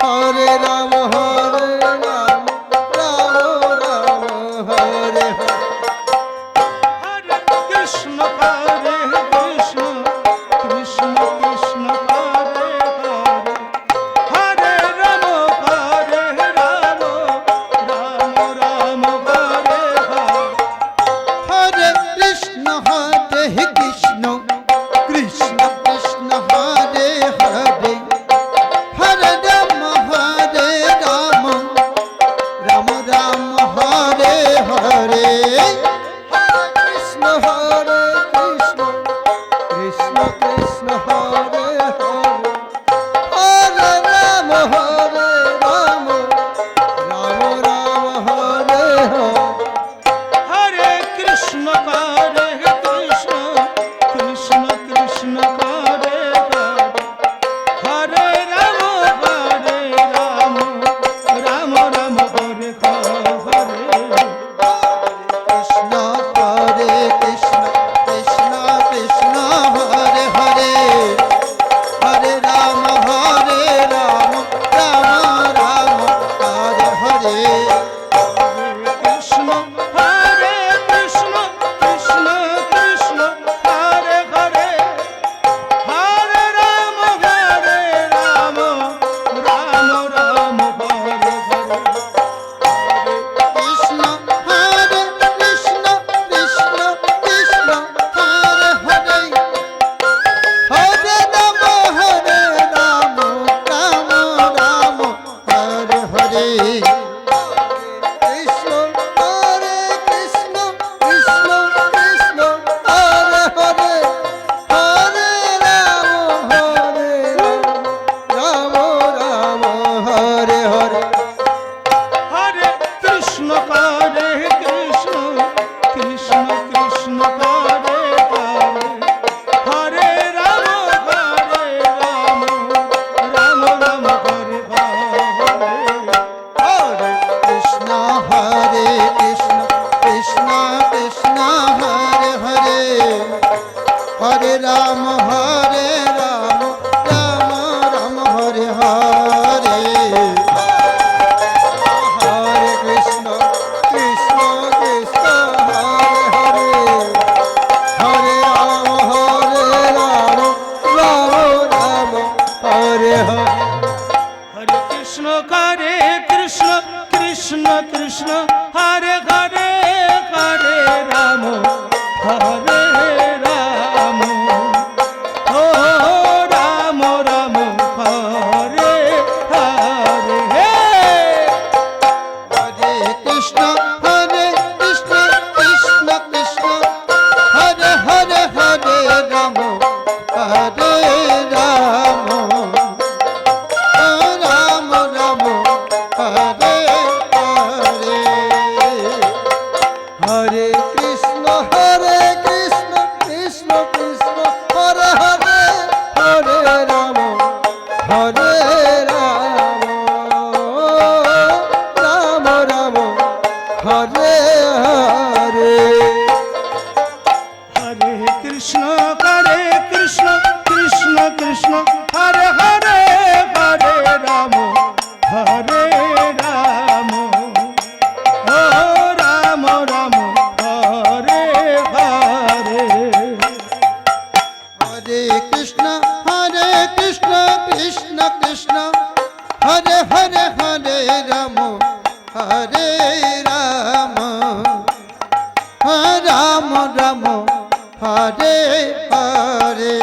হরে Ram হরে Ram Ram Ram Hare Hare. হরে Krishna হরে Krishna Krishna Krishna Hare Hare, হরে Ram হরে Ram Ram Ram Hare Hare. হরে Krishna Krishna Krishna Hare Hare, হরে Ram Ram Ram Hare Hare. হরে Krishna Krishna Krishna Krishna Hare Hare, হরে Ram Ram Ram Hare Hare. হরে Krishna Krishna Krishna Krishna Hare Hare, হরে Ram Ram Ram Hare Hare. Krishna হরে Krishna Krishna Krishna Hare Hare, হরে Ram Ram Ram Hare Hare. Krishna হরে Krishna Krishna Krishna Hare Hare, হরে Ram Ram Ram Hare Hare. Krishna হরে Krishna Krishna Krishna Hare Hare, হরে Ram Ram Ram Hare Hare. Krishna হরে Krishna Krishna Krishna Hare Hare, হরে Ram Ram Hare Hare. হরে Krishna Krishna Krishna Krishna Hare Hare, হরে Ram Ram Ram Hare Hare. হরে Krishna Krishna Krishna Hare Hare, হরে Ram Ram Ram Hare Hare. হরে Krishna Krishna Krishna Hare Hare, হরে Ram Ram Ram Hare Hare. হরে Krishna Krishna Krishna Krishna Hare Hare, হরে Ram হরে Ram ও Ram Ram Hare Hare. হরে Krishna Krishna Krishna Hare Hare, হরে Ram Ram Ram Hare Hare. হরে Krishna Krishna Krishna Hare Hare, হরে Ram Ram Ram Hare Hare. হরে Krishna Krishna Krishna Krishna Hare Hare, হরে Ram Ram ও Ram Ram Hare Hare. হরে Krishna Krishna Krishna Hare Hare, হরে Ram Ram Ram Hare Hare.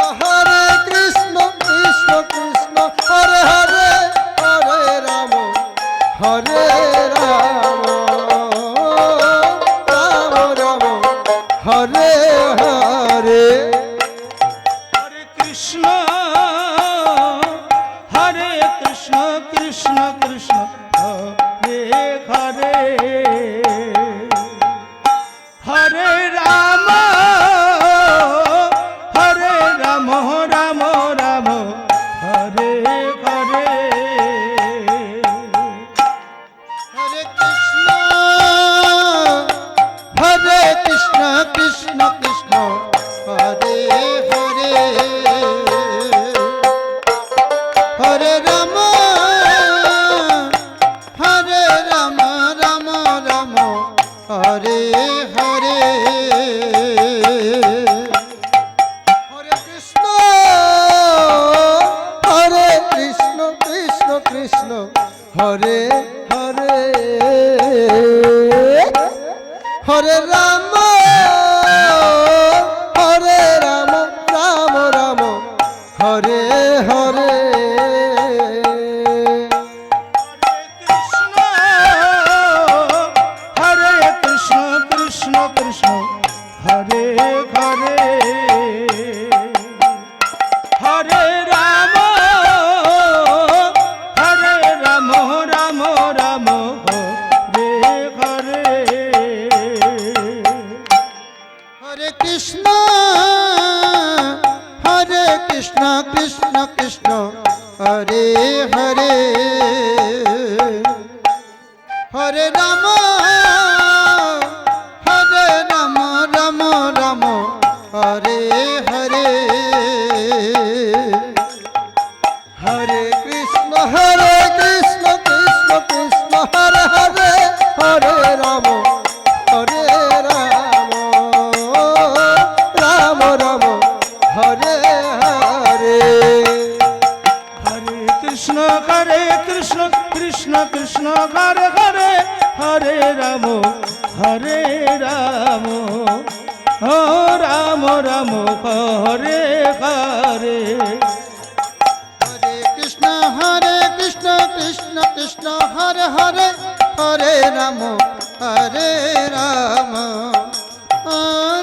হরে Krishna Krishna Krishna Hare Hare, হরে Ram Ram Ram Hare Hare. হরে Krishna Krishna Krishna Hare Hare, হরে Ram Ram Ram Hare Hare. হরে Krishna Krishna Krishna Hare Hare, Hare Hare Hare Ram হরে Ram Ram Ram Hare Hare Hare Krishna Krishna Krishna Hare Hare Hare Ram Ram Ram Hare Hare Hare Krishna Krishna Krishna Hare Hare Hare Ram Ram Ram Hare Hare Hare Krishna Krishna Krishna Hare Hare Hare Ram Ram Ram Hare Hare Hare Krishna Krishna Krishna Hare Hare Hare Ram ও Ram Ram Hare Hare Hare Krishna Krishna Krishna Hare Hare Hare Ram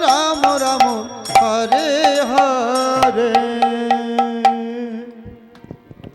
Ram Ram Hare Hare